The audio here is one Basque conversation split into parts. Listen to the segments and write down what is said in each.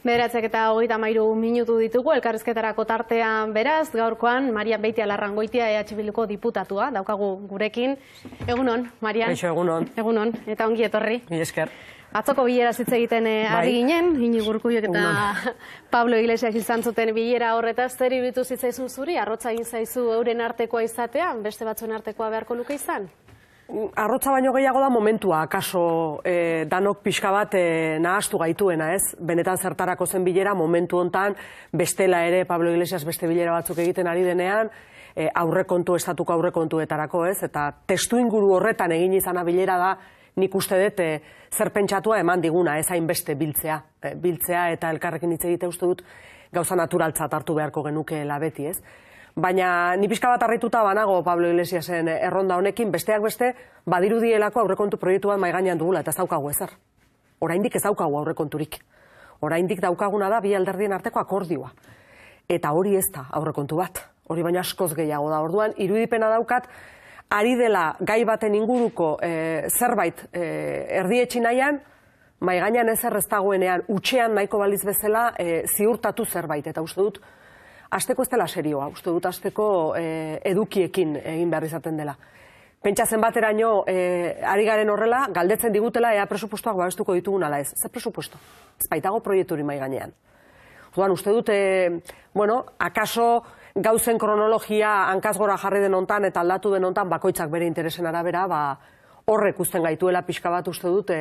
Bederatzek eta 33 minutu ditugu, elkarrizketarako tartean beraz, gaurkoan Marian Beitialarrangoitia EH Bilduko diputatua, daukagu gurekin. Egunon, Marian? Eixo, egunon. Egunon, eta ongi etorri. Mila esker. Atzoko bilera hitz egiten ari ginen, Iñigo Urkulluk eta Pablo Iglesias izan zuten bilera horretaz, zer iruditu zitzaizun zuri, arrotza egin zaizu euren artekoa izatea, beste batzuen artekoa beharko luke izan? Arrotza baino gehiago da momentua, akaso danok pixka bat nahastu gaituena, ez? Benetan zertarako zen bilera, momentu hontan, bestela ere Pablo Iglesias beste bilera batzuk egiten ari denean, aurrekontu, estatuko aurrekontuetarako, ez? Eta testu inguru horretan egin izana bilera da, nik uste dut zer pentsatua eman diguna, ez hainbeste biltzea. Biltzea eta elkarrekin hitz egite uste dut gauza naturaltzat hartu beharko genukeela beti, ez? Baina ni pixka bat harrituta banago Pablo Iglesiasen erronda honekin, besteak beste badirudielako aurrekontu proiektu bat mahai gainean dugula, eta ez daukagu ezer. Oraindik ez daukagu aurrekonturik. Oraindik daukaguna da bi alderdien arteko akordioa. Eta hori ez da aurrekontu bat. Hori baina askoz gehiago da. Orduan, irudipena daukat, ari dela gai baten inguruko zerbait erdietsi nahian, mahai gainean ezer ez dagoenean, utxean nahiko baliz bezala ziurtatu zerbait. Eta uste dut, hasteko ez dela serioa, uste dut hasteko edukiekin egin behar izaten dela. Pentsa zenbateraino ari garen horrela, galdetzen digutela ea presupuestoak babestuko ditugun ala ez. Zer presupuesto? Ez baitago proiekturi mahai gainean. Orduan, uste dut, akaso gauzen kronologia hankaz gora jarri den hontan eta aldatu den hontan bakoitzak bere interesen arabera, horrek uzten gaituela pixka bat uste dut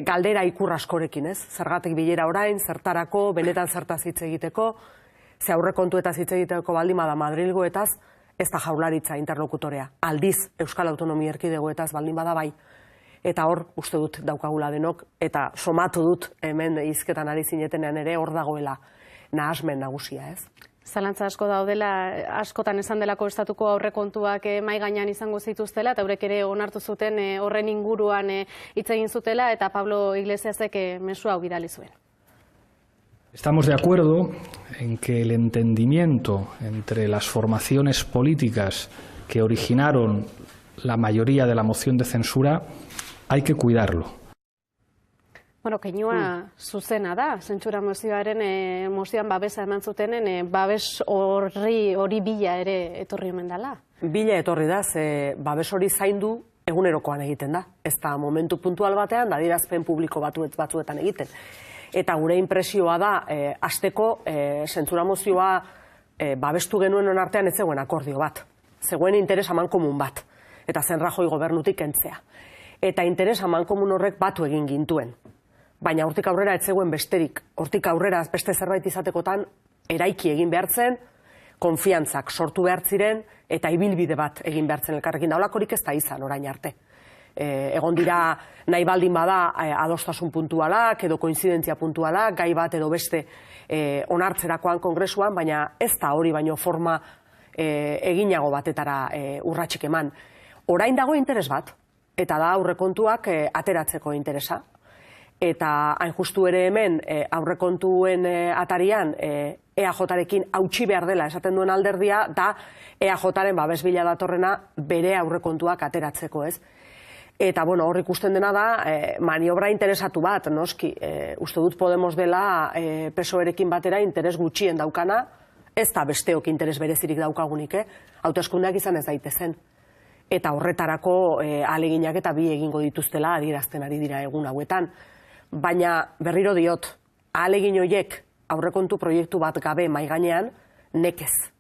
galdera ikur askorekin, ez? Zergatik bilera orain, zertarako, benetan zertaz hitz egiteko, ze aurrekontuetaz hitz egiteko baldin bada Madrilgoetaz, ez da Jaurlaritza interlokutorea. Aldiz, Euskal Autonomia Erkidegoetaz baldin bada bai. Eta hor, uste dut daukagula denok, eta somatu dut hemen hizketan ari zinetenean ere hor dagoela nahasmen nagusia, ez? Zalantza asko daudela, askotan esan delako estatuko aurrekontuak mahai gainean izango zituztela, eta eurek ere onartu zuten horren inguruan hitz egin zutela, eta Pablo Iglesiasek mezu hau bidali zuen. Estamos de acuerdo en que el entendimiento entre las formaciones políticas que originaron la mayoría de la moción de censura hay que cuidarlo. Bueno, keinua zuzena da, zentsura mozioan babesa eman zutenen, babes hori bila ere etorri omen dela. Bila etorri da, ze babes hori zaindu egunerokoan egiten da. Ez da momentu puntual batean, da adierazpen publiko batzuetan egiten. Eta gure inpresioa da, hasteko zentsura mozioa babestu genuen artean ez zegoen akordio bat. Zegoen interes amankomun bat. Eta zen Rajoy gobernutik kentzea. Eta interes amankomun horrek batu egin gintuen. Baina hortik aurrera ez zegoen besterik. Hortik aurrera beste zerbait izatekotan eraiki egin behar zen, konfiantzak sortu behar ziren, eta ibilbide bat egin behar zen elkarrekin. Daulakorik ez da izan orain arte. Egon dira nahi baldin bada adostasun puntualak edo koinzidentzia puntualak, gai bat edo beste onartzerakoan kongresuan, baina ez da hori baino forma eginago batetara urratsik eman. Orain dago interes bat, eta da aurrekontuak ateratzeko interesa. Eta hain justu ere hemen aurrekontuen atarian EAJ-rekin hautsi behar dela esaten duen alderdia, da EAJ-ren babes bila datorrena bere aurrekontuak ateratzeko, ez? Eta, bueno, hor ikusten dena da, maniobra interesatu bat, noski. Uste dut Podemos dela PSOE-rekin batera interes gutxien daukana, ez da besteok interes berezirik daukagunik, hauteskundeak izan ez daitezen. Eta horretarako ahaleginak eta bi egingo dituztela adierazten ari dira egun hauetan. Baina berriro diot, ahalegin horiek aurrekontu proiektu bat gabe mahai gainean, nekez.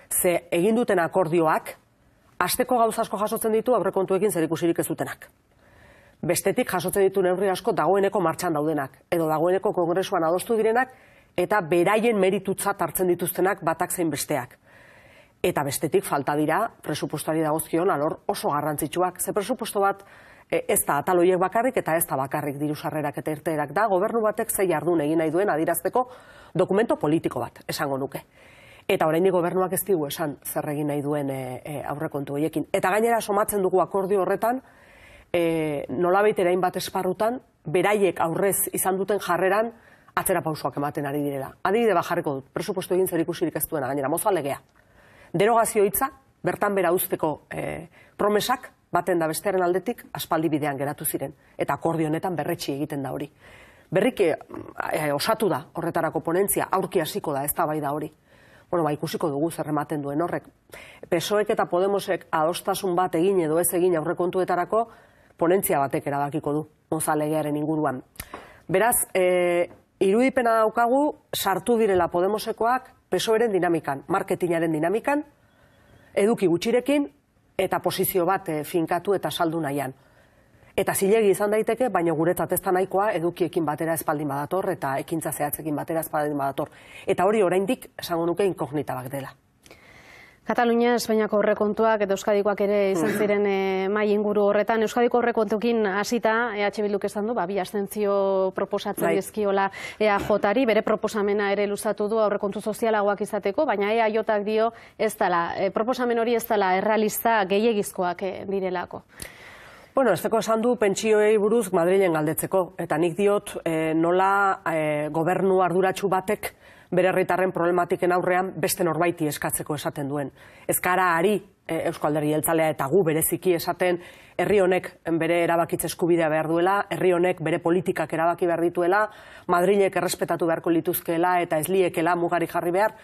Ze egin duten akordioak, hasteko gauza asko jasotzen ditu aurrekontuekin zerikusirik ez dutenak. Bestetik jasotzen ditu neurri asko dagoeneko martxan daudenak, edo dagoeneko kongresuan adostu direnak, eta beraien meritutzat hartzen dituztenak batak zein besteak. Eta bestetik falta dira presupuestoari dagozkion alor oso garrantzitsuak. Ze presupuesto bat ez da atal horiek bakarrik eta ez da bakarrik diru sarrerak eta irteerak da, gobernu batek zei jardun egin nahi duen adierazteko dokumento politiko bat, esango nuke. Eta oraindik gobernuak ez digu esan zer egin nahi duen aurrekontu horiekin. Eta gainera somatzen dugu akordio horretan, nolabait erain bat esparrutan, beraiek aurrez izan duten jarreran atzera pausoak ematen ari direla. Adibide bat jarriko dut, presupuesto egin zerikusirik ez duena, gainera, mozo alegea. Derogazio hitza, bertan bera uzteko promesak, baten da bestearen aldetik, aspaldi bidean geratu ziren. Eta akordio honetan berretsi egiten da hori. berriki osatu da horretarako ponentzia, aurki hasiko da, ez da bai da hori. Bueno, ikusiko dugu zer ematen duen horrek. PSOEk eta Podemosek adostasun bat egin edo ez egin aurrekontuetarako ponentzia batek erabakiko du, Mozal legearen inguruan. Beraz, irudipena daukagu sartu direla Podemosekoak PSOEren dinamikan, marketingaren dinamikan, eduki gutxirekin eta posizio bat finkatu eta saldu nahian. Eta zilegi izan daiteke, baina guretzat ez da nahikoa edukiekin batera espaldin badator eta ekintza zehatzekin batera espaldin badator. Eta hori oraindik esango nuke inkognita bat dela. Katalunia, Espainiako aurrekontuak eta Euskadikoak ere izan ziren mai inguru horretan. Euskadiko aurrekontuekin hasita EH Bilduk esan du, bi abstentzio proposatzen dizkiola EAJari, bere proposamena ere luzatu du aurrekontu sozialagoak izateko, baina EAJak dio ez dela, proposamen hori ez dela errealista gehiegizkoak direlako. Bueno, ez teko esan du pentsioei buruz Madrilen galdetzeko, eta nik diot nola gobernu arduratsu batek bere herritarren problematiken aurrean beste norbaiti eskatzeko esaten duen. Ez gara ari Eusko Alderdi Jeltzalea eta gu bereziki esaten herri honek bere erabakitze eskubidea behar duela, herri honek bere politikak erabaki behar dituela, Madrilek errespetatu beharko lituzkeela eta ez liekela mugari jarri behar,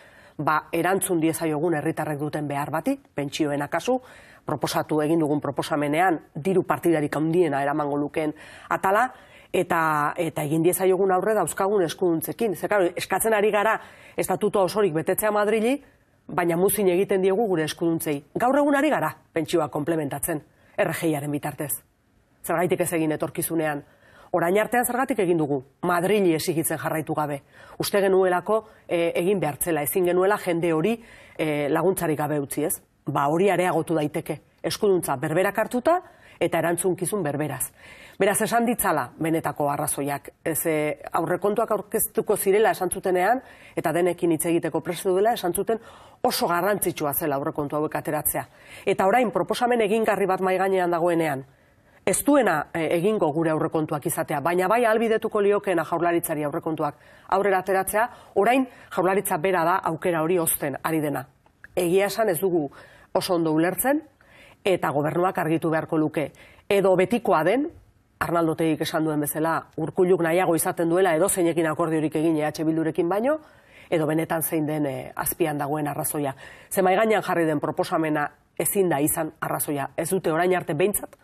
erantzun diezaiogun herritarrek duten behar bati, pentsioen akasu, proposatu egin dugun proposamenean diru partidarik handiena eramango lukeen atala, eta egin diezaiogun aurre dauzkagun eskuduntzekin. Eskatzen ari gara estatutua osorik betetzea Madrili, baina muzin egiten diegu gure eskuduntzei. Gaur egun ari gara pentsioa komplementatzen, RGIaren bitartez. Zergatik ez egin etorkizunean. Orain artean zergatik egin dugu, Madrili exigitzen jarraitu gabe. Uste genuelako egin behartzela, ezin genuela jende hori laguntzarik gabe utzi ez. Hori areagotu daiteke, eskuduntza berberak hartuta eta erantzunkizun berberaz. Beraz, esan ditzala benetako arrazoiak. Aurrekontuak aurkeztuko zirela esan zutenean, eta denekin hitz egiteko prest dela esan zuten oso garrantzitsua zela aurrekontu hauek ateratzea. Eta orain proposamen egingarri bat mahai gainean dagoenean, ez duena egingo gure aurrekontuak izatea, baina bai ahalbidetuko liokeena Jaurlaritzari aurrekontuak aurrera ateratzea, orain Jaurlaritza bera da aukera hori ozten ari dena. Egia esan ez dugu oso ondo ulertzen, eta gobernuak argitu beharko luke. Edo betikoa den, Arnaldo Otegik esan duen bezala, Urkulluk nahiago izaten duela edo zeinekin akordiorik egin EH Bildurekin baino, edo benetan zein den azpian dagoen arrazoia. Ze mahai gainean jarri den proposamena ezin da izan arrazoia. Ez dute orain arte behintzat,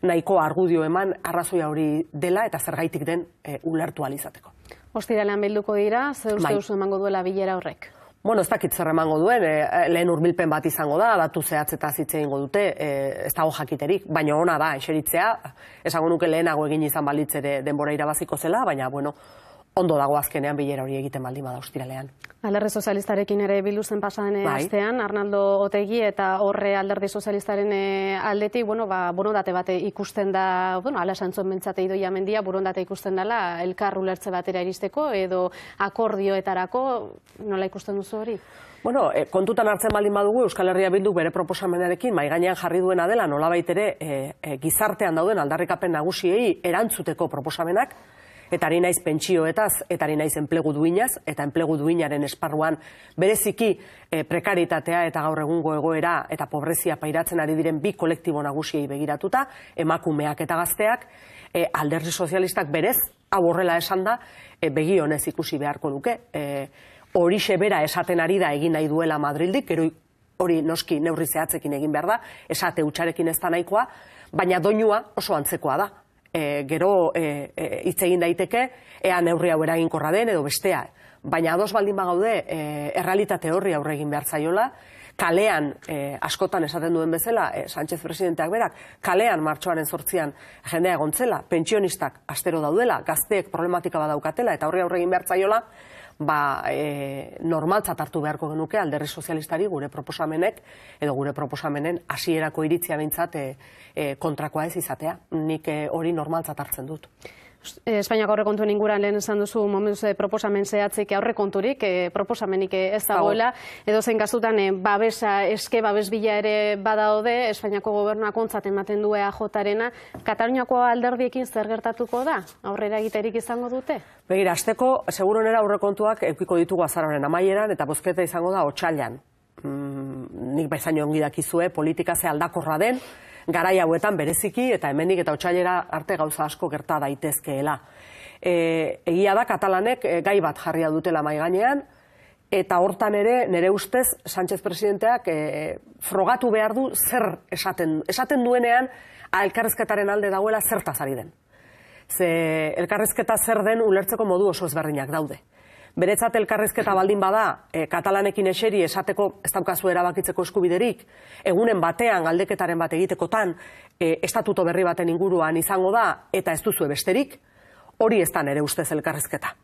nahiko argudio eman arrazoia hori dela eta zergaitik den ulertu ahal izateko. Ostiralean bilduko dira, zer uste duzu emango duela bilera horrek? Bueno, ez dakit zer emango duen, lehen hurbilpen bat izango da, datu zehatzetaz hitz egingo dute, ez dago jakiterik, baina ona da, eseritzea, esango nuke lehenago egin izan balitz ere denbora irabaziko zela, baina, bueno, ondo dago azkenean bilera hori egiten baldin bada ostiralean. Alderdi Sozialistarekin ere bildu zen pasaden astean, Arnaldo Otegi eta horre Alderdi Sozialistaren aldetik, borondate bate ikusten da, ala santzon bentsate Idoia Mendia, borondate ikusten dela, elkar ulertze batera iristeko, edo akordioetarako, nola ikusten duzu hori? Bueno, kontutan hartzen baldin badugu, Euskal Herria Bildu bere proposamenarekin mahai gainean jarri duena dela, nolabait ere gizartean dauden aldarrikapen nagusiei erantzuteko proposamenak, eta ari naiz pentsioetaz, eta ari naiz enplegu duinaz, eta enplegu duinaren esparruan bereziki prekaritatea eta gaur egungo egoera eta pobrezia pairatzen ari diren bi kolektibo nagusiei begiratuta, emakumeak eta gazteak, Alderdi Sozialistak berez, hau horrela esan da, begi honez ikusi beharko luke. Horixe bera esaten ari da egin nahi duela Madrildik, gero hori noski neurri zehatzekin egin behar da, esate hutsarekin ez da nahikoa, baina doinua oso antzekoa da. Gero hitz egin daiteke, ea neurri hau eraginkorra den edo bestea. Baina ados baldin bagaude, errealitate horri aurre egin behar zaiola, kalean, askotan esaten duen bezala, Sánchez presidenteak berak, kalean martxoaren 8an jendea egontzela, pentsionistak astero daudela, gazteek problematika badaukatela, eta horri aurre egin behar zaiola, normaltzat hartu beharko genuke Alderdi Sozialistari gure proposamenek edo gure proposamenen hasierako iritzia behintzat kontrakoa ez izatea. Nik hori normaltzat hartzen dut. Espainiako aurrekontuen inguruan lehen esan duzu momentuz proposamen zehatzik aurrekonturik, proposamenik ez dagoela, edo zein kasutan babesa, babes bila ere badaude, Espainiako gobernuak ontzat ematen du EAJarena, Kataluniako alderdiekin zer gertatuko da? Aurrera egiterik izango dute? Begira, hasteko seguruenera aurrekontuak edukiko ditugu azaroaren amaieran eta bozketa izango da otsailean. Nik bezain ongi dakizue politika ze aldakorra den, garai hauetan bereziki eta hemendik eta otsailera arte gauza asko gerta daitezkeela. Egia da katalanek gai bat jarria dutela mahai gainean, eta hortan ere, nire ustez, Sánchez presidenteak frogatu behar du zer esaten duenean elkarrizketaren alde dagoela zertaz ari den. Ze elkarrizketa zer den ulertzeko modu oso ezberdinak daude. Beretzat elkarrizketa baldin bada, katalanekin eseri esateko ez daukazu erabakitzeko eskubiderik, egunen batean galdeketaren bat egitekotan, estatuto berri baten inguruan izango da, eta ez duzue besterik, hori ez da nere ustez elkarrizketa.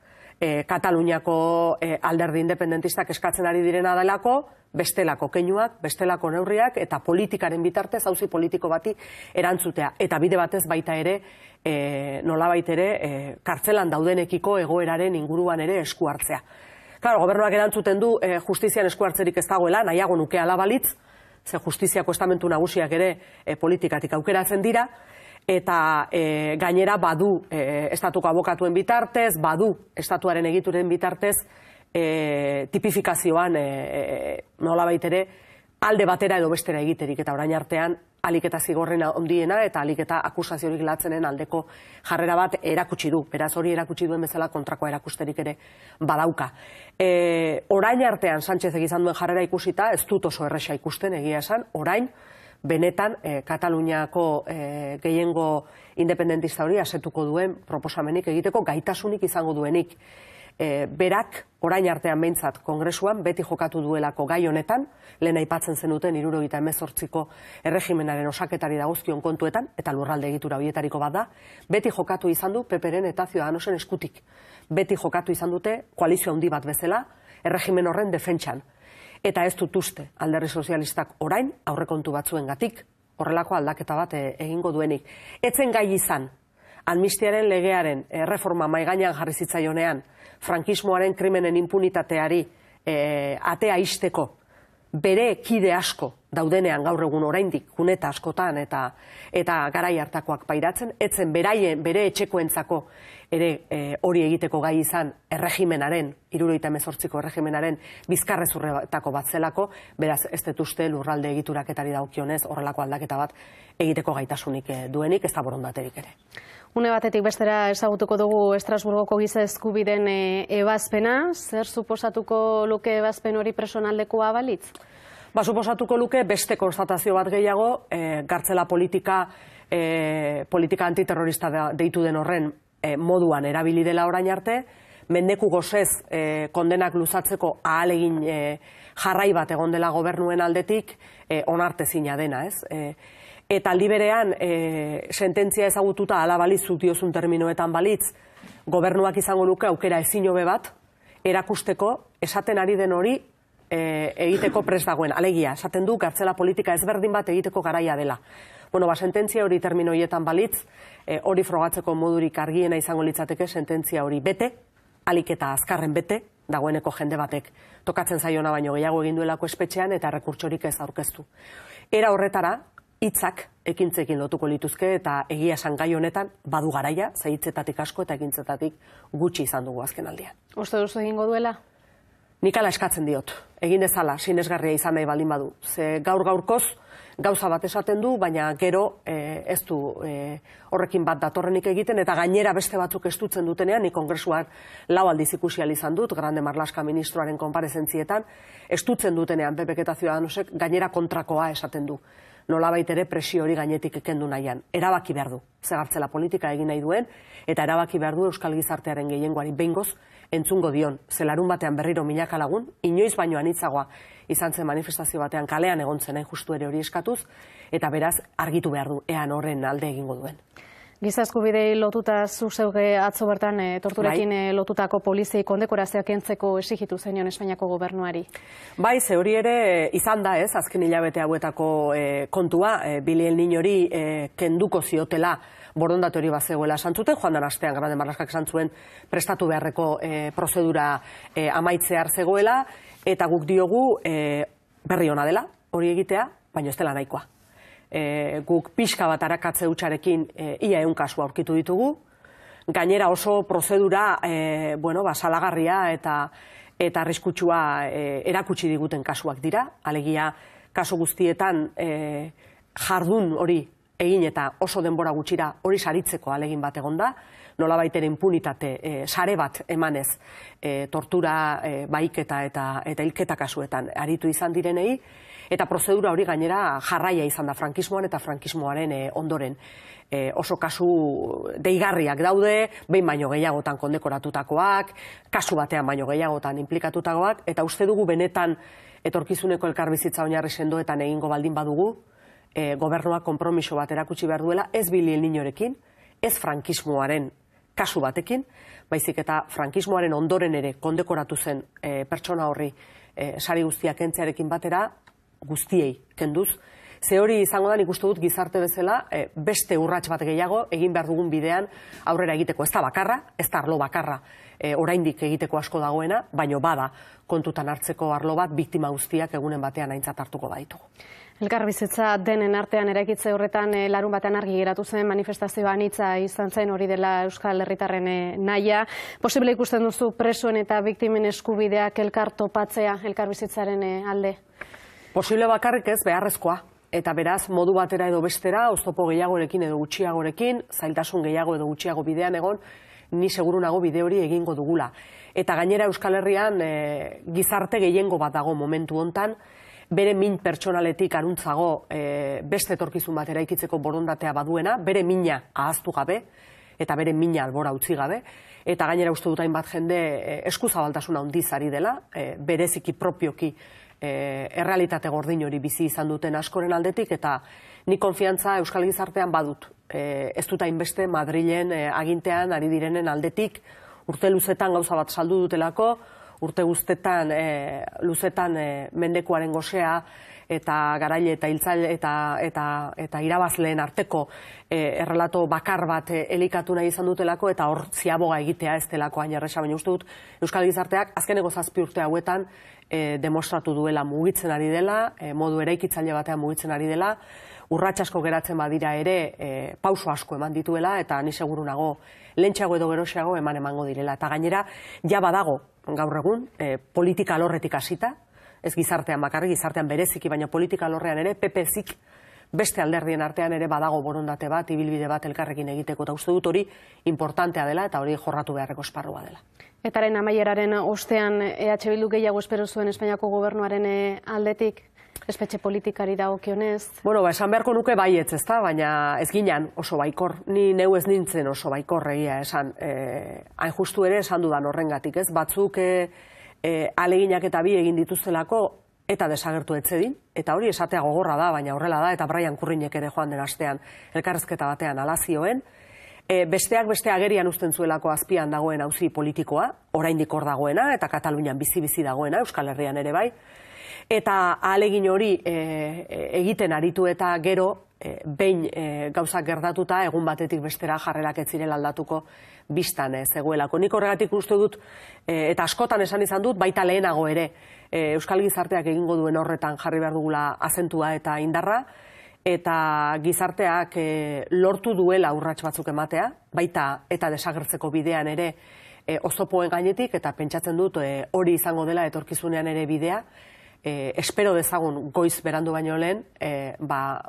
Kataluniako alderdi independentistak eskatzen ari direna delako, bestelako keinuak, bestelako neurriak, eta politikaren bitartez, auzi politiko bati erantzutea. Eta bide batez baita ere, nolabait ere, kartzelan daudenekiko egoeraren inguruan ere esku hartzea. Claro, gobernuak erantzuten du justizian esku hartzerik ez dagoela, nahiago nuke ala balitz, ze justiziako estamentu nagusiak ere politikatik aukeratzen dira, eta gainera badu estatuko abokatuen bitartez, badu estatuaren egituren bitartez, tipifikazioan nolabait ere alde batera edo bestera egiterik, eta orain artean alik eta zigorrena ondiena eta alik eta akusaziorik latzenen aldeko jarrera bat erakutsi du. Beraz hori erakutsi duen bezala kontrakoa erakusterik ere badauka. Orain artean Sánchez egizan duen jarrera ikusita, ez dut oso erresa ikusten egia esan, orain benetan Kataluniako gehiengo independentista hori asetuko duen proposamenik egiteko gaitasunik izango duenik. Berak, orain artean behintzat kongresuan, beti jokatu duelako gai honetan, lehen aipatzen zenuten 78ko erregimenaren osaketari dagozkion kontuetan, eta lurralde egitura horietariko bat da, beti jokatu izan du PPren eta Ciudadanosen eskutik. Beti jokatu izan dute koalizio handi bat bezala, erregimen horren defentsan. Eta ez dut uste alderdi sozialistak orain, aurrekontu batzuengatik, horrelako aldaketa bat egingo duenik. Etzen gai izan, amnistiaren legearen erreforma maigainan jarri zitzaionean, frankismoaren krimenen impunitateari atea ixteko bere kide asko daudenean gaur egun oraindik kuneta askotan eta garai hartakoak pairatzen, etzen bere etxekoentzako ere hori egiteko gai izan erregimenaren, 78ko erregimenaren bizkarrezurretako bat zelako, beraz ez dut uste lurralde egituraketari dagokionez horrelako aldaketa bat egiteko gaitasunik duenik, ez da borondaterik ere. Une batetik bestera ezagutuko dugu Estrasburgoko giza eskubideen ebazpena, zer suposatuko luke ebazpen hori personaldekoa balitz? Suposatuko luke beste konstatazio bat gehiago, gartzela politika antiterrorista deitu den horren moduan erabili dela orain arte, mendeku gozez kondenak luzatzeko ahalegin jarrai bat egon dela gobernuen aldetik onartezina dena, ez? Eta aldi berean, sententzia ezagututa ala balitz, zuk diozun terminoetan balitz, gobernuak izango luke aukera ezin hobe bat, erakusteko, esaten ari den hori egiteko prest dagoen. Alegia, esaten du, gartzela politika ezberdin bat egiteko garaia dela. Sententzia hori termino horietan balitz, hori frogatzeko modurik argiena izango litzateke, sententzia hori bete, alik eta azkarren bete, dagoeneko jende batek tokatzen zaiona baino gehiago egin duelako espetxean eta rekurtsorik ez aurkeztu. Era horretara, hitzak ekintzekin lotuko lituzke eta egia esan gai honetan badu garaia, ze hitzetatik asko eta ekintzetatik gutxi izan dugu azken aldian. Uste duzu egingo duela? Nik ala eskatzen diot, egin dezala, sinesgarria izan nahi baldin badu. Ze gaur-gaurkoz gauza bat esaten du, baina gero ez du horrekin bat datorrenik egiten, eta gainera beste batzuk estutzen dutenean, nik kongresuak 4 aldiz ikusi ahal izan dut, Grande Marlaska ministroaren konparezentzietan, estutzen dutenean PPk eta Ciudadanosek gainera kontrakoa esaten du. Nolabait ere presio hori gainetik kendu nahian. Erabaki behar du, ze gartzela politika egin nahi duen, eta erabaki behar du euskal gizartearen gehiengoari behingoz entzungo dion. Zelarun batean berriro milaka lagun, inoiz baino anitzagoa izan zen manifestazio batean kalean egon zen justu ere hori eskatuz, eta beraz argitu behar du, ean horren alde egingo duen. Giza eskubidei lotuta zu zeuge atzo bertan torturekin lotutako poliziei kondekorazioak kentzeko exigitu zenion Espainiako gobernuari. Bai, ze hori ere izan da, ez, azken hilabete hauetako kontua, Billy el Niñori kenduko ziotela borondate hori bazegoela esan zuten, joan den astean Grande Marlaskak esan zuen prestatu beharreko prozedura amaitzear zegoela, eta guk diogu berri ona dela hori egitea, baina ez dela nahikoa. Guk pixka bat arakatze hutsarekin ia 100 kasu aurkitu ditugu. Gainera oso prozedura salagarria eta arriskutsua erakutsi diguten kasuak dira. Alegia, kasu guztietan jardun hori egin eta oso denbora gutxira hori saritzeko alegin bat egon da. nolabait ere impunitate sare bat emanez tortura, bahiketa eta hilketa kasuetan aritu izan direnei, eta prozedura hori gainera jarraia izan da frankismoan eta frankismoaren ondoren. Oso kasu deigarriak daude, behin baino gehiagotan kondekoratutakoak, kasu batean baino gehiagotan implikatutakoak, eta uste dugu benetan etorkizuneko elkarbizitza oinarri sendoetan egingo baldin badugu, gobernuak konpromiso bat erakutsi behar duela, ez Billy el Niñorekin, ez frankismoaren kasu batekin, baizik eta frankismoaren ondoren ere kondekoratu zen pertsona horri sari guztiak kentzearekin batera, guztiei kenduz. Ze hori izango da, nik uste dut gizarte bezala, beste urrats bat gehiago egin behar dugun bidean aurrera egiteko. Ez da bakarra, ez da arlo bakarra oraindik egiteko asko dagoena, baino bada kontutan hartzeko arlo bat biktima guztiak egunen batean aintzat hartuko baitugu. Elkarbizitza denen artean eraikitze horretan larun batean argi geratu zen manifestazioa anitza izan zen, hori dela Euskal Herritarren nahia. Posible ikusten duzu presoen eta biktimen eskubideak elkar topatzea elkarbizitzaren alde? Posible bakarrik ez, beharrezkoa. Eta beraz, modu batera edo bestera, oztopo gehiagorekin edo gutxiagorekin, zailtasun gehiago edo gutxiago bidean egon, ni seguru nago bide hori egingo dugula. Eta gainera Euskal Herrian gizarte gehiengo bat dago momentu hontan, bere min pertsonaletik aruntzago beste etorkizun bat eraikitzeko borondatea baduena, bere mina ahaztu gabe, eta bere mina albora utzi gabe, eta gainera uste dut hainbat jende eskuzabaltasuna handiz ari dela, bereziki propioki errealitate gordin hori bizi izan duten askoren aldetik, eta nik konfiantza Euskal Gizartean badut. Ez dut hainbeste Madrilen agintean ari direnen aldetik, urte luzetan gauza bat saldu dutelako, urte guztetan luzetan mendekuaren gosea eta garaile eta hiltzaile eta irabazleen arteko errelato bakar bat elikatu nahi izan dutelako, eta hor ziaboga egitea ez delako hain erresa, baina uste dut Euskal Gizarteak azkeneko 7 urte hauetan demostratu duela mugitzen ari dela, modu eraikitzaile batean mugitzen ari dela, urrats asko geratzen badira ere pauso asko eman dituela, eta ni seguru nago lehentxeago edo geroxeago emango direla. Eta gainera, ja badago gaur egun, politika alorretik hasita, ez gizartean bakarrik, gizartean bereziki, baina politika alorrean ere, PP-zik beste alderdien artean ere badago borondate bat, ibilbide bat elkarrekin egiteko, eta uste dut hori importantea dela, eta hori jorratu beharreko esparrua dela. Etaren amaieraren ostean EH Bildu gehiago espero zuen Espainiako gobernuaren aldetik, espetxe politikari dagokionez? Bueno, esan beharko nuke baietz, ezta, baina ez ginen oso baikor, ni neu ez nintzen oso baikor egia esan, hain justu ere esan dudan horrengatik, ez, batzuk aleginak eta bi egin dituztelako eta desagertu etzedin, eta hori esatea gogorra da, baina horrela da, eta Brian Kurrinek ere joan den astean elkarrezketa batean alazioen, besteak beste agerian uzten zuelako azpian dagoen auzi politikoa, oraindik hor dagoena, eta Katalunian bizi-bizi dagoena, Euskal Herrian ere bai, eta ahalegin hori egiten aritu eta gero, behin gauzak gertatuta, egun batetik bestera jarrerak ez zirela aldatuko bistan zegoelako. Nik horregatik uste dut, eta askotan esan izan dut, baita lehenago ere, Euskal Gizarteak egingo duen horretan jarri behar dugula azentua eta indarra, eta gizarteak lortu duela urrats batzuk ematea, baita eta desagertzeko bidean ere oztopoen gainetik, eta pentsatzen dut hori izango dela etorkizunean ere bidea, espero dezagun goiz berandu baino lehen,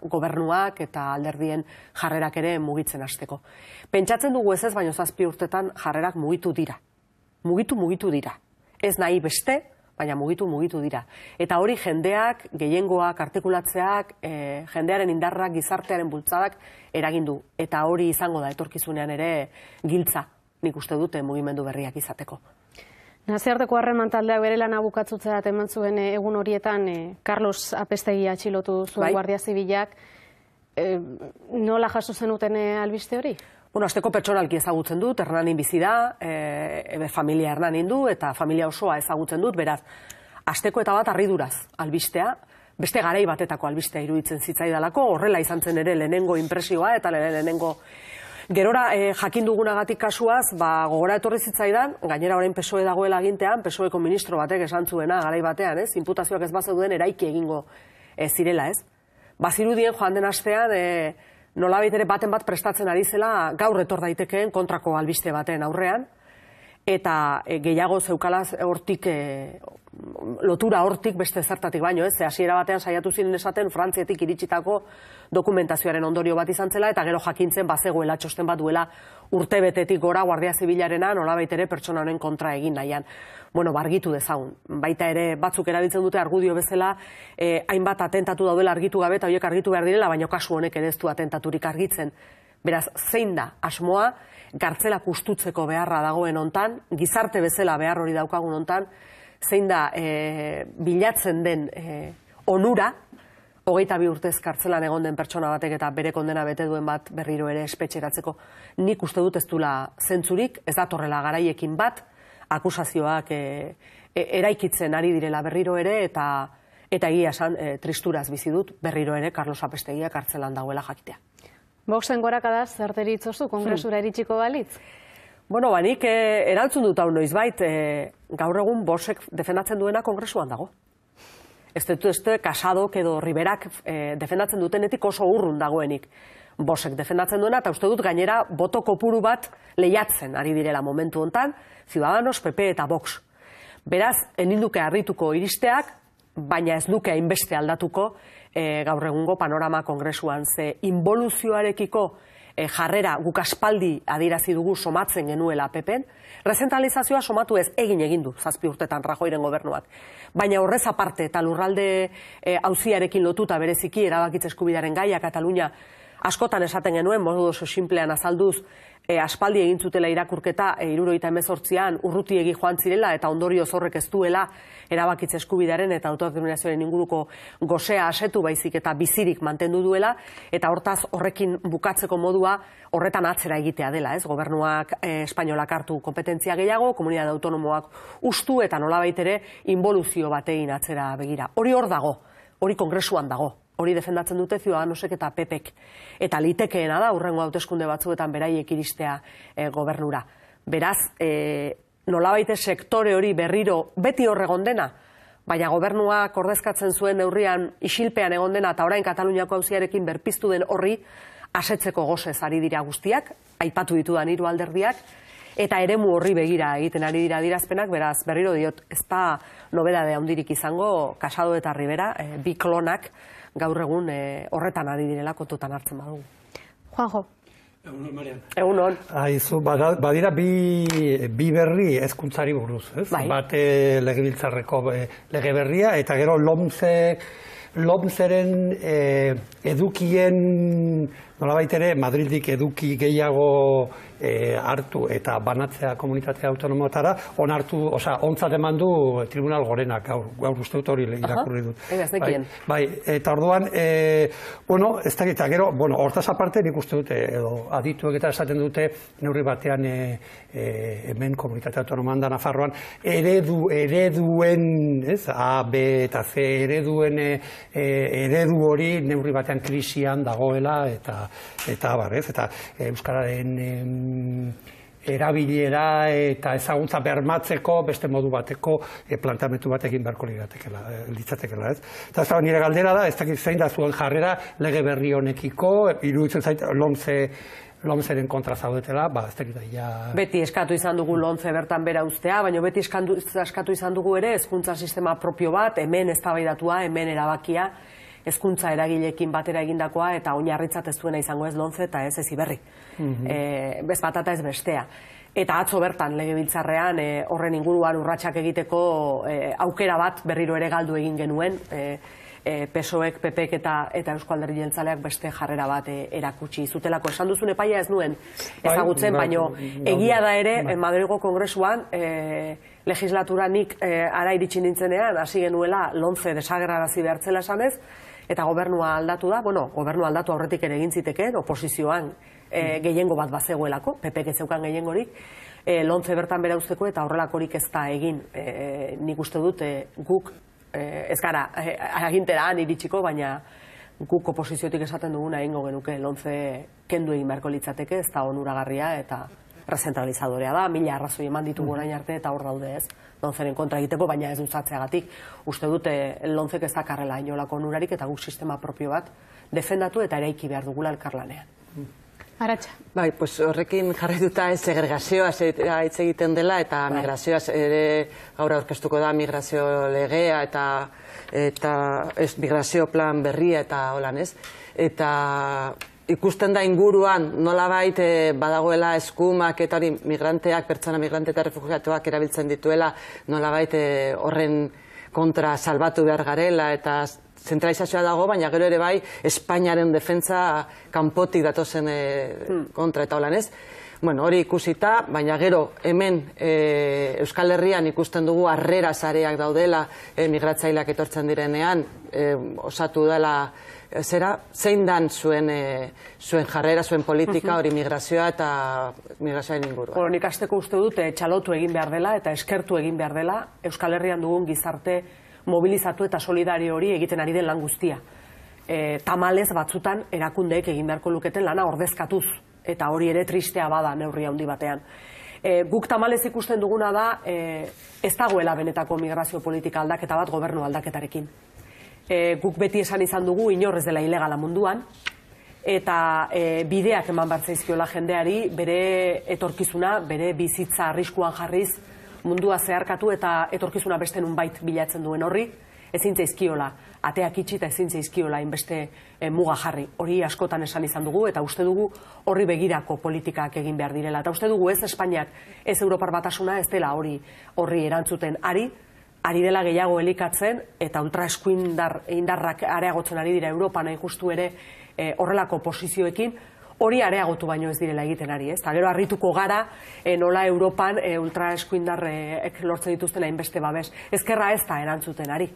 gobernuak eta alderdien jarrerak ere mugitzen hasteko. Pentsatzen dugu ez, baino 7 urtetan jarrerak mugitu dira. Mugitu dira. Ez nahi beste, baina mugitu dira. Eta hori jendeak, gehiengoak, artikulatzeak, jendearen indarrak, gizartearen bultzadak eragindu. Eta hori izango da etorkizunean ere giltza, nik uste dute mugimendu berriak izateko. Nazioarteko harreman taldeak bere lana bukatzutzea eman zuen egun horietan Carlos Apestegi atxilotu zuen Guardia Zibilak. Nola jaso zenuten albiste hori? Bueno, azteko pertsonalki ezagutzen dut, Hernanin bizi da, familia Hernanin du, eta familia osoa ezagutzen dut, beraz, azteko eta bat harriduraz albistea, beste garai batetako albistea iruditzen zitzaidalako, horrela izan zen ere lehenengo inpresioa, eta lehenengo gerora jakin dugunagatik kasuaz, gogora etorri zitzaidan, gainera orain PSOE dagoela agintean, PSOEko ministro batek esan zuena garai batean, ez, inputazioak ez bazeuden eraiki egingo zirela, ez. Bazirudien joan den astean, nolabait ere baten bat prestatzen ari zela gaur etor daitekeen kontrako albiste baten aurrean, eta gehiago zeukalaz hortik lotura hortik beste zertatik baino, ez? Hasiera batean saiatu ziren esaten Frantziatik iritsitako dokumentazioaren ondorio bat izan zela, eta gero jakintzen bazegoela txosten bat duela urtebetetik gora Guardia Zibilarena nolabait ere pertsona honen kontra egin nahian. Bueno, argitu dezagun. Baita ere batzuk erabiltzen dute argudio bezala, hainbat atentatu daudela argitu gabe, eta horiek argitu behar direla, baina kasu honek ere ez du atentaturik argitzen. Beraz, zein da asmoa, gartzela kustutzeko beharra dagoen hontan, gizarte bezala behar hori daukagun hontan, zein da bilatzen den onura, 22 urtez kartzelan egon den pertsona batek eta bere kondena bete duen bat berriro ere espetxeratzeko. Nik uste dut ez dula zentzurik, ez datorrela garaiekin bat, akusazioak eraikitzen ari direla berriro ere, eta egia esan tristuraz bizi dut berriro ere Carlos Apestegia kartzelan dagoela jakitea. Voxen gorakada zer deritzozu kongresura iritsiko balitz? Bueno, nik erantzun dut hau noizbait, gaur egun Voxek defendatzen duena kongresuan dago. Ez dut Casadok edo Riberak defendatzen dutenetik oso urrun dagoenik. Voxek defendatzen duena, eta uste dut gainera boto kopuru bat lehiatzen ari direla momentu hontan, Ciudadanos, PP eta Vox. Beraz, eninduke harrituko iristeak, baina ez duke hainbeste aldatuko gaur egungo panorama kongresuan, ze involuzioarekiko jarrera guk aspaldi adierazi dugu somatzen genuela PPn, rezentralizazioa somatu ez egin du 7 urtetan Rajoyren gobernuak. Baina horrez aparte eta lurralde auziarekin lotuta bereziki erabakitze eskubidearen gaia Katalunia askotan esaten genuen, modu oso sinplean azalduz, aspaldi egin zutela irakurketa 78an urrutiegi joan zirela eta ondorioz horrek ez duela erabakitze eskubidearen eta autodeterminazioaren inguruko gosea asetu baizik eta bizirik mantendu duela, eta hortaz horrekin bukatzeko modua horretan atzera egitea dela, ez? Gobernuak espainolak hartu kompetentzia gehiago, komunitate autonomoak ustu eta nolabait ere involuzio batein atzera begira. Hori hor dago, hori kongresuan dago. Hori defendatzen dute Ciudadanosek eta PPek. Eta litekeena da, hurrengo hauteskunde batzuetan beraiek iristea gobernura. Beraz, nolabaite sektore hori berriro beti hor egon dena, baina gobernuak ordezkatzen zuen neurrian isilpean egon dena, eta orain Kataluniako auziarekin berpiztu den horri, asetzeko gozez ari dira guztiak, aipatu ditudan 3 alderdiak, eta eremu horri begira egiten ari dira adierazpenak, beraz, berriro diot, ez da nobedade handirik izango, Casado eta Rivera, bi klonak, gaur egun horretan ari direla kontutan hartzen badugu. Juanjo. Egunon, Marian. Egunon. Aizu, badira bi berri hezkuntzari buruz, ez? Bai. Bat legebiltzarreko lege berria, eta gero LOMCeren edukien, nolabait ere, Madridik eduki gehiago hartu eta banatzea komunitate autonomotara, ontzat eman du Tribunal Gorenak, gaur uste dut hori irakurri dut. Bai, eta orduan, ez da gita, gero, hortaz aparte nik uste dute, edo adituek eta esaten dute, neurri batean hemen komunitate autonoman da Nafarroan, ereduen, A, B eta C eredu hori neurri batean krisian dagoela, eta abar, eta Euskararen erabilera eta ezagutza bermatzeko beste modu bateko planteamendu bat egin beharko litzatekeela, ez? Eta ez da nire galdera da, ez dakit zein da zuen jarrera lege berri honekiko, iruditzen zait LOMCeren kontra zaudetela, ez dakit ja... Beti eskatu izan dugu LOMCE bertan bera uztea, baina beti eskatu izan dugu ere hezkuntza sistema propio bat, hemen eztabaidatua, hemen erabakia, hezkuntza eragileekin batera egindakoa, eta oinarritzat ez duena izango ez LOMCE eta ez Heziberri. Bez batata ez bestea. Eta atzo bertan legebiltzarrean horren inguruan urratsak egiteko aukera bat berriro ere galdu egin genuen, PSOEk, PPek eta Eusko Alderdi Jeltzaleak beste jarrera bat erakutsi zutelako. Esan duzun epaia ez nuen ezagutzen, baino egia da ere Madrilgo Kongresuan legislatura nik ara iritsi nintzenean hasi genuela LOMCE desagerrarazi behartzela esanez, eta gobernua aldatu da, gobernua aldatu aurretik ere egin zitekeen, oposizioan gehiengo bat bazegoelako, PPek ez zeukan gehiengorik, LOMCE bertan bera uzteko eta horrelakorik ez da egin. Nik uste dut guk ez gara aginteraan iritsiko, baina guk oposiziotik esaten duguna egingo genuke LOMCE kendu egin beharko litzateke, ez da onuragarria eta rezentralizadorea da, 1000 arrazoi eman ditugu orain arte eta hor daude ez, LOMCeren kontra egiteko, baina ez duzatzeagatik. Uste dute LOMCek ez dakarrela inolako onurarik eta guk sistema propio bat defendatu eta eraiki behar dugula elkarlanean. Aratxa. Bai, pues horrekin jarraituta segregazioa hitz egiten dela eta migrazioa ere gaur aurkeztuko da migrazio legea eta migrazio plan berria eta holan ez. Eta ikusten da inguruan nolabait badagoela eskumak eta hori migranteak, pertsona migrante eta refugiatuak erabiltzen dituela nolabait horren kontra salbatu behar garela eta zentralizazioa dago, baina gero ere bai Espainiaren defentsa kanpotik datozen kontra eta holan ez. Bueno, hori ikusita, baina gero hemen Euskal Herrian ikusten dugu harrera sareak daudela migratzaileak etortzen direnean, osatu dela zein dan zuen jarrera, zuen politika hori migrazioa eta migrazioaren inguruan. Nik hasteko uste dut txalotu egin behar dela eta eskertu egin behar dela Euskal Herrian dugun gizarte mobilizatu eta solidario hori egiten ari den lan guztia. Tamalez batzutan erakundeek egin beharko luketen lana ordezkatuz, eta hori ere tristea bada neurri handi batean. Guk tamalez ikusten duguna da ez dagoela benetako migrazio politika aldaketa bat gobernu aldaketarekin. Guk beti esan izan dugu inor ez dela ilegala munduan, eta bideak eman behar zaizkiola jendeari bere etorkizuna, bere bizitza arriskuan jarriz, mundua zeharkatu eta etorkizuna beste nunbait bilatzen duen horri, ezin zaizkiola, ateak itxi eta ezin zaizkiola inbeste muga jarri. Hori askotan esan izan dugu eta uste dugu horri begirako politikak egin behar direla. Eta uste dugu ez Espainiak, ez Europar Batasuna ez dela horri erantzuten ari dela gehiago elikatzen eta ultraeskuindarrak areagotzen ari dira Europan hain justu ere horrelako posizioekin, hori areagotu baino ez direla egiten ari, ez? Gero harrituko gara nola Europan ultraeskuindarrek lortzen dituzten hainbeste babes. Ezkerra ez da erantzuten ari.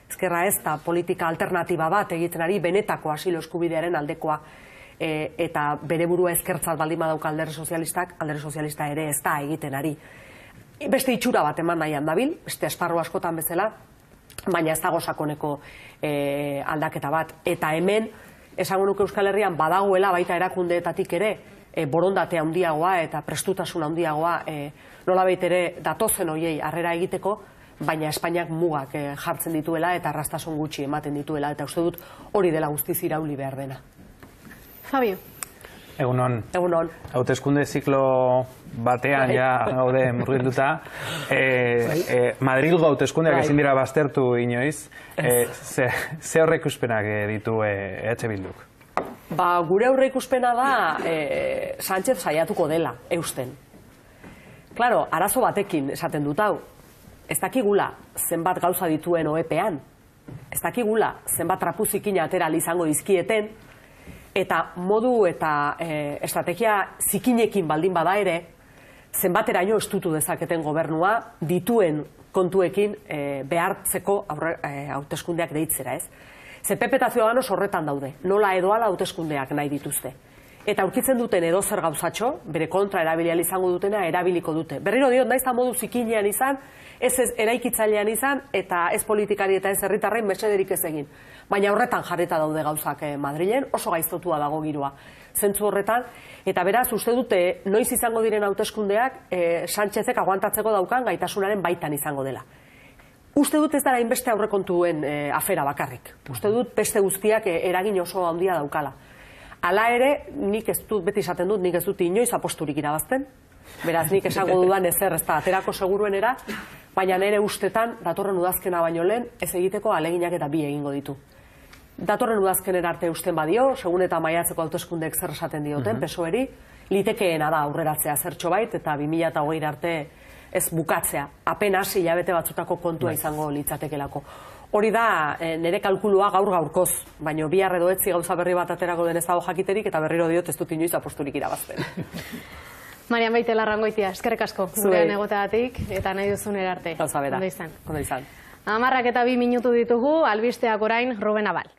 Ezkerra ez da politika alternatiba bat egiten ari benetako asilo eskubidearen aldekoa eta bere burua ezkertzat baldin badauka alderdi sozialista ere ez da egiten ari. Beste itxura bat eman nahian dabil, beste esparru askotan bezala, baina ez dago sakoneko aldaketa bat. Eta hemen esango nuke Euskal Herrian badagoela baita erakundeetatik ere borondate handiagoa eta prestutasun handiagoa nolabait ere datozen hoiei harrera egiteko, baina Espainiak mugak jartzen dituela eta arrastasun gutxi ematen dituela eta uste dut hori dela guztiz irauli behar dena. Fabio. Egunon. Egunon. Hauteskunde ziklo batean ja gaude murgilduta. Madrilgo hauteskundeak ezin dira baztertu inoiz. Ze aurreikuspenak ditu EH Bilduk? Gure aurreikuspena da Sánchez saiatuko dela eusten. Claro, arazo batekin esaten dut hau. Ez dakigula zenbat gauza dituen OEP-an. Ez dakigula zenbat trapuzikin atera izango dizkieten. Eta modu eta estrategia zikinekin baldin bada ere, zenbateraino estutu dezaketen gobernua dituen kontuekin behartzeko hauteskundeak deitzera, ez? Ze PP eta Ciudadanos horretan daude, nola edoala hauteskundeak nahi dituzte. Eta aurkitzen duten edozer gauzatxo, bere kontra erabilial izango dutena erabiliko dute. Berriro diot, naiz modu zikinean izan, ez eraikitzailean izan, eta ez politikari eta ez herritarrein mesederik ez egin. Baina horretan jarreta daude gauzak Madrilen, oso gaiztotua dago giroa. Zentzu horretan, eta beraz, uste dute, noiz izango diren hauteskundeak, Sánchezek aguantatzeko daukan gaitasunaren baitan izango dela. Uste dut ez dara inbeste aurrekontuen afera bakarrik. Uste dut beste guztiak eragin oso handia daukala. Hala ere, nik ez dut, beti esaten dut, nik ez dut inoiz aposturik irabazten. Beraz, nik esango dudan ezer, ez da, aterako seguruenera, baina nire ustetan, datorren udazkena baino lehen, ez egiteko aleginak eta bi egingo ditu. Datorren udazkenera arte usten badio, segun eta maiatzeko hauteskundeek zer esaten dioten, PSOE-ri, litekeena da aurreratzea zertxo bait, eta 2020 arte ez bukatzea. Apenas hilabete batzutako kontua izango litzatekelako. Hori da nire kalkulua gaur-gaurkoz, baina bihar edo etzi gauza berri bat aterako den ez dago jakiterik, eta berriro diot ez dut inoiz aposturik irabazten. Marian Beite Larrangoitia, eskerrik asko gurean egoteagatik eta nahi duzun erarte. Gauza bera. Ondo izan. Ondo izan. 10:02 minutu ditugu, albisteak orain Ruben Abal.